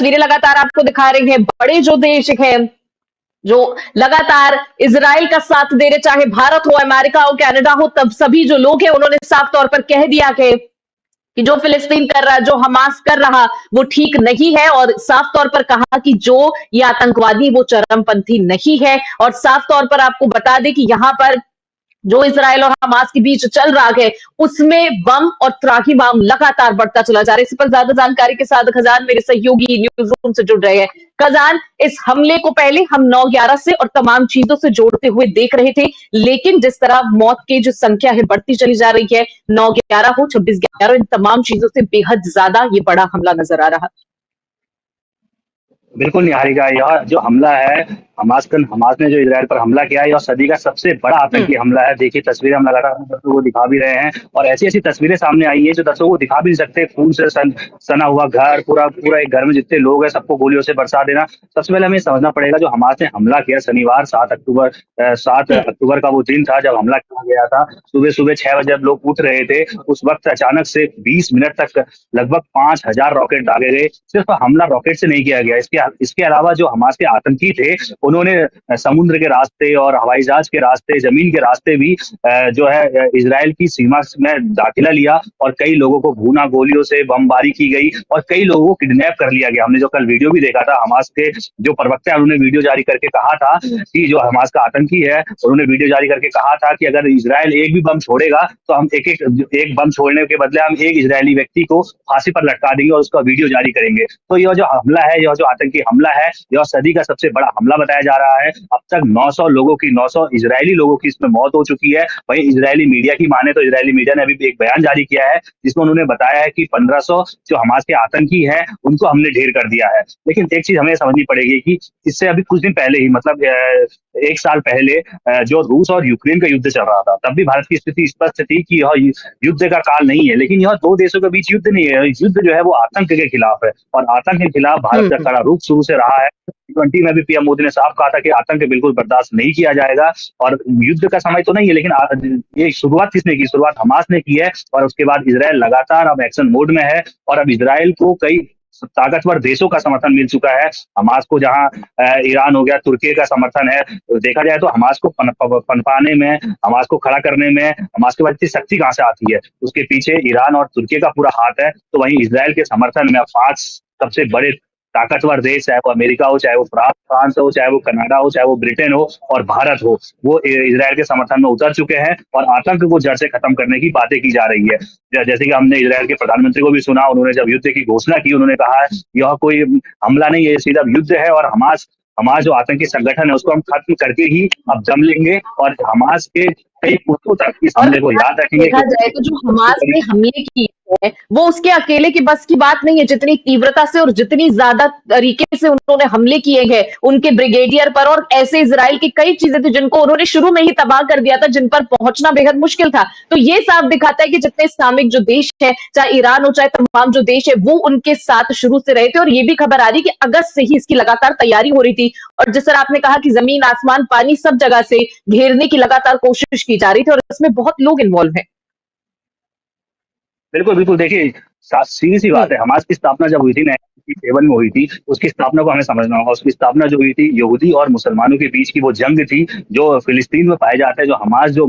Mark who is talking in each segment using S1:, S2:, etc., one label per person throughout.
S1: तस्वीरें लगातार आपको दिखा रहे हैं, बड़े जो देश हैं जो लगातार इजराइल का साथ दे रहे, चाहे भारत हो, अमेरिका हो, कनाडा हो, तब सभी जो लोग हैं उन्होंने साफ तौर पर कह दिया कि जो फिलिस्तीन कर रहा, जो हमास कर रहा, वो ठीक नहीं है। और साफ तौर पर कहा कि जो ये आतंकवादी वो चरमपंथी नहीं है। और साफ तौर पर आपको बता दें कि यहाँ पर जो इसराइल और हमास के बीच चल रहा है, उसमें बम और त्राही-माम लगातार बढ़ता चला जा रहा है। इस पर ज्यादा जानकारी के साथ खजान मेरे सहयोगी न्यूज रूम से जुड़ रहे हैं। खजान, इस हमले को पहले हम 9/11 से और तमाम चीजों से जोड़ते हुए देख रहे थे, लेकिन जिस तरह मौत की जो संख्या है बढ़ती चली जा रही है, 9/11 हो, 26/11, इन तमाम चीजों से बेहद ज्यादा ये बड़ा हमला नजर आ रहा।
S2: बिल्कुल निहारिका, यह जो हमला है हमास ने जो इजराइल पर हमला किया है, यह सदी का सबसे बड़ा आतंकी हमला है। देखिए तस्वीरें हम लगातार दर्शकों को दिखा भी रहे हैं और ऐसी ऐसी तस्वीरें सामने आई है जो दर्शकों को दिखा भी नहीं सकते। खून से सना हुआ घर, पूरा एक घर में जितने लोग हैं सबको गोलियों से बरसा देना। सबसे पहले हमें समझना पड़ेगा जो हमास ने हमला किया शनिवार 7 अक्टूबर का वो दिन था जब हमला किया गया था। सुबह 6 बजे जब लोग उठ रहे थे, उस वक्त अचानक से 20 मिनट तक लगभग 5000 रॉकेट दागे गए। सिर्फ हमला रॉकेट से नहीं किया गया, इसके अलावा जो हमास के आतंकी थे उन्होंने समुद्र के रास्ते और हवाई जहाज के रास्ते, जमीन के रास्ते भी जो है इजराइल की सीमा में दाखिला लिया और कई लोगों को भूना गोलियों से बमबारी की गई और कई लोगों को किडनैप कर लिया गया। हमने जो कल वीडियो भी देखा था, हमास के जो प्रवक्ता है उन्होंने वीडियो जारी करके कहा था कि जो हमास का आतंकी है उन्होंने वीडियो जारी करके कहा था कि अगर इजराइल एक भी बम छोड़ेगा तो हम एक बम छोड़ने के बदले हम एक इजरायली व्यक्ति को फांसी पर लटका देंगे और उसका वीडियो जारी करेंगे। तो यह जो हमला है, यह जो आतंकी हमला है, यह सदी का सबसे बड़ा हमला बताया जा रहा है। अब तक 900 इजरायली लोगों की इसमें मौत हो चुकी है। वहीं इजरायली मीडिया की माने तो इजरायली मीडिया ने अभी एक बयान जारी किया है जिसमें उन्होंने बताया है कि 1500 जो हमास के आतंकी हैं उनको हमने ढेर कर दिया है। लेकिन एक चीज हमें समझनी पड़ेगी कि इससे अभी कुछ दिन पहले ही, मतलब 1 साल पहले जो रूस और यूक्रेन का युद्ध चल रहा था, तब भी भारत की स्थिति स्पष्ट थी कि यह युद्ध का काल नहीं है। लेकिन यह दो देशों के बीच युद्ध नहीं है, युद्ध जो है वो आतंक के खिलाफ है और आतंक के खिलाफ भारत का कड़ा रुख शुरू से रहा है। G20 में भी पीएम मोदी ने साफ कहा था कि आतंक बिल्कुल बर्दाश्त नहीं किया जाएगा और युद्ध का समय तो नहीं है, लेकिन ये शुरुआत किसने की? शुरुआत हमास ने की है और उसके बाद इजराइल लगातार अब एक्शन मोड में है और अब इजराइल को कई ताकतवर देशों का समर्थन मिल चुका है। हमास को जहां ईरान हो गया, तुर्की का समर्थन है। तो देखा जाए तो हमास को पनपाने में, हमास को खड़ा करने में हमास के पास इतनी शक्ति कहां से आती है? उसके पीछे ईरान और तुर्की का पूरा हाथ है। तो वहीं इजराइल के समर्थन में 5 सबसे बड़े ताकतवर देश, चाहे वो अमेरिका हो, चाहे वो फ्रांस हो, चाहे वो कनाडा हो, चाहे वो ब्रिटेन हो और भारत हो, वो इजराइल के समर्थन में उतर चुके हैं और आतंक को जड़ से खत्म करने की बातें की जा रही है। जैसे कि हमने इजराइल के प्रधानमंत्री को भी सुना, उन्होंने जब युद्ध की घोषणा की उन्होंने कहा यह कोई हमला नहीं है, सीधा युद्ध है और हमास जो आतंकी संगठन है उसको हम खत्म करके ही अब दम लेंगे और हमास के कई पुस्तकों तक इस हमले को याद रखेंगे।
S1: देखा जाए तो जो हमास ने हमले किए हैं वो उसके अकेले की बस की बात नहीं है। जितनी तीव्रता से और जितनी ज्यादा तरीके से उन्होंने हमले किए हैं उनके ब्रिगेडियर पर, और ऐसे इजराइल की कई चीजें थी जिनको उन्होंने शुरू में ही तबाह कर दिया था, जिन पर पहुंचना बेहद मुश्किल था। तो ये साफ दिखाता है कि जितने इस्लामिक जो देश है, चाहे ईरान हो चाहे तमाम जो देश है, वो उनके साथ शुरू से रहे थे। और ये भी खबर आ रही कि अगस्त से ही इसकी लगातार तैयारी हो रही थी और जिस तरह आपने कहा कि जमीन आसमान पानी सब जगह से घेरने की लगातार कोशिश की जा रही थी और इसमें बहुत लोग इन्वॉल्व हैं।
S2: बिल्कुल देखिए सीधी सी बात है, हमास की स्थापना जब हुई थी 1947 में हुई थी, उसकी स्थापना को हमें समझना होगा। उसकी स्थापना जो हुई थी यहूदी और मुसलमानों के बीच की वो जंग थी जो फिलिस्तीन में पाए जाते हैं। जो हमास जो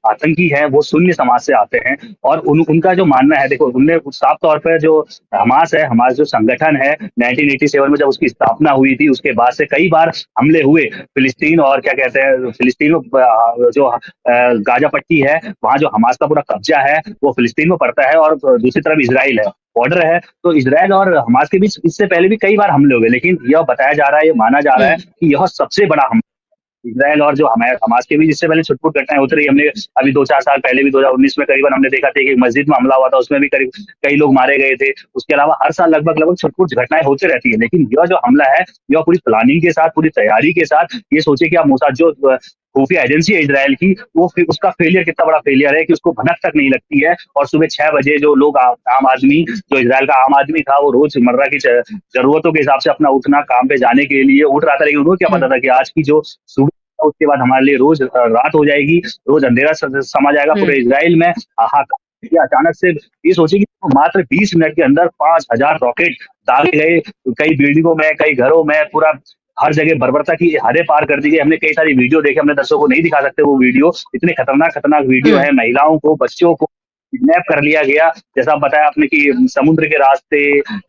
S2: आतंकी है वो सुन्नी समाज से आते हैं और उनका जो मानना है, देखो उनने साफ तौर पर जो हमास है, हमास जो संगठन है 1987 में जब उसकी स्थापना हुई थी उसके बाद से कई बार हमले हुए फिलिस्तीन और क्या कहते हैं फिलिस्तीन में जो गाजा पट्टी है वहां जो हमास का पूरा कब्जा है वो फिलिस्तीन में पड़ता है और दूसरी तरफ इजराइल है, बॉर्डर है। तो इजराइल और हमास के बीच इससे पहले भी कई बार हमले हुए, लेकिन यह बताया जा रहा है, यह माना जा रहा है कि यह सबसे बड़ा हमला इजराइल और जो हमास के बीच। इससे पहले छुटपुट घटनाएं होती रही। हमने अभी 2-4 साल पहले भी 2019 में करीबन हमने देखा था कि मस्जिद में हमला हुआ था, उसमें भी करीब कई लोग मारे गए थे। उसके अलावा हर साल लगभग छुटपुट घटनाएं होती रहती है, लेकिन यह जो हमला है यह पूरी प्लानिंग के साथ, पूरी तैयारी के साथ। ये सोचे कि आप मोसाद जो खुफिया एजेंसी है इजराइल की, वो उसका फेलियर कितना बड़ा फेलियर है कि उसको भनक तक नहीं लगती है। और सुबह 6 बजे जो लोग आम आदमी, जो इजराइल का आम आदमी था, वो रोजमर्रा की जरूरतों के हिसाब से अपना उठना, काम पे जाने के लिए उठ रहा था, लेकिन उनको क्या पता था कि आज की जो उसके बाद हमारे लिए रोज रात हो जाएगी, रोज अंधेरा समा जाएगा पूरे इजराइल में। हाहाकार कि अचानक से ये सोचिए कि मात्र 20 मिनट के अंदर 5000 रॉकेट दागे गए, कई बिल्डिंगों में, कई घरों में, पूरा हर जगह बर्बरता की हदें पार कर दी गई। हमने कई सारी वीडियो देखे, हमने दर्शकों को नहीं दिखा सकते वो वीडियो, इतने खतरनाक खतरनाक वीडियो है। महिलाओं को, बच्चों को किडनैप कर लिया गया, जैसा बताया आपने कि समुद्र के रास्ते,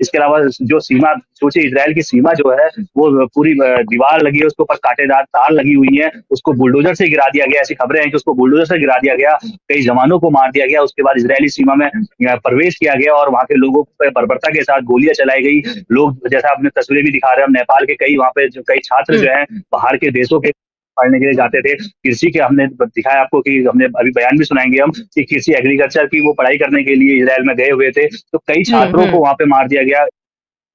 S2: इसके अलावा जो सीमा, सोचिए इजराइल की सीमा जो है वो पूरी दीवार लगी है, उसके ऊपर कांटेदार तार लगी हुई है, उसको बुलडोजर से गिरा दिया गया। ऐसी खबरें हैं कि उसको बुलडोजर से गिरा दिया गया, कई जवानों को मार दिया गया। उसके बाद इजरायली सीमा में प्रवेश किया गया और वहां के लोगों पर बर्बरता के साथ गोलियां चलाई गई। लोग, जैसा आपने तस्वीरें भी दिखा रहे हैं, हम नेपाल के कई वहां पे कई छात्र जो है बाहर के देशों के पढ़ने के लिए जाते थे। कृषि के हमने दिखाया आपको कि हमने अभी बयान भी सुनाएंगे हम कि कृषि एग्रीकल्चर की वो पढ़ाई करने के लिए इजराइल में गए हुए थे, तो कई छात्रों को वहां पे मार दिया गया,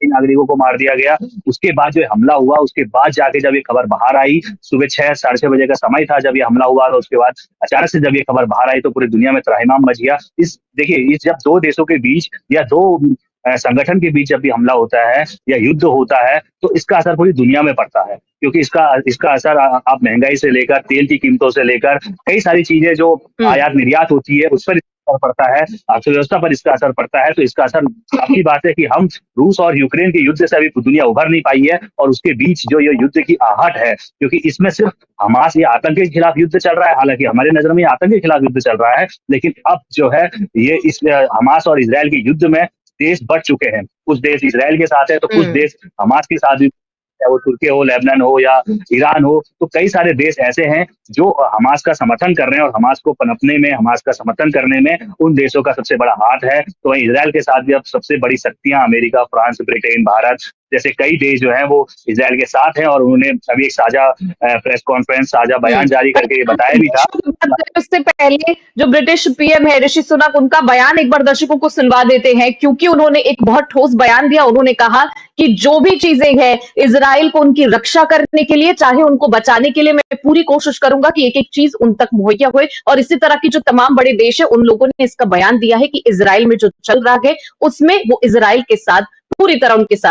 S2: नागरिकों को मार दिया गया। उसके बाद जो हमला हुआ, उसके बाद जाके जब ये खबर बाहर आई, सुबह 6 साढ़े 6 बजे का समय था जब ये हमला हुआ, और उसके बाद अचानक से जब ये खबर बाहर आई तो पूरी दुनिया में त्राहिमाम मच गया। देखिए, इस जब दो देशों के बीच या दो संगठन के बीच जब भी हमला होता है या युद्ध होता है, तो इसका असर पूरी दुनिया में पड़ता है, क्योंकि इसका असर आप महंगाई से लेकर, तेल की कीमतों से लेकर, कई सारी चीजें जो आयात निर्यात होती है उस पर असर पड़ता है, अर्थव्यवस्था पर इसका असर पड़ता है। तो इसका असर, आपकी बात है कि हम रूस और यूक्रेन के युद्ध से अभी दुनिया उभर नहीं पाई है, और उसके बीच जो ये युद्ध की आहट है, क्योंकि इसमें सिर्फ हमास या आतंक के खिलाफ युद्ध चल रहा है, हालांकि हमारे नजर में आतंक के खिलाफ युद्ध चल रहा है, लेकिन अब जो है ये इस हमास और इजराइल के युद्ध में देश बढ़ चुके हैं। कुछ देश इजराइल के साथ है तो कुछ देश हमास के साथ भी, चाहे वो तुर्की हो, लेबनान हो या ईरान हो, तो कई सारे देश ऐसे हैं जो हमास का समर्थन कर रहे हैं, और हमास को पनपने में, हमास का समर्थन करने में उन देशों का सबसे बड़ा हाथ है। तो वहीं इजराइल के साथ भी अब सबसे बड़ी शक्तियां अमेरिका, फ्रांस, ब्रिटेन, भारत जैसे कई देश जो हैं वो इजराइल के साथ हैं, और उन्होंने अभी एक साझा प्रेस कॉन्फ्रेंस, साझा बयान जारी करके ये बताया भी था।
S1: उससे पहले जो ब्रिटिश पीएम है ऋषि सुनक, उनका बयान एक बार दर्शकों को सुनवा देते हैं, क्योंकि उन्होंने एक बहुत ठोस बयान दिया। उन्होंने कहा कि जो भी चीजें हैं इजराइल को उनकी रक्षा करने के लिए, चाहे उनको बचाने के लिए, मैं पूरी कोशिश करूंगा कि एक एक चीज उन तक मुहैया हुए। और इसी तरह की जो तमाम बड़े देश है उन लोगों ने इसका बयान दिया है कि इजराइल में जो चल रहा है उसमें वो इजराइल के साथ पूरी तरह उनके साथ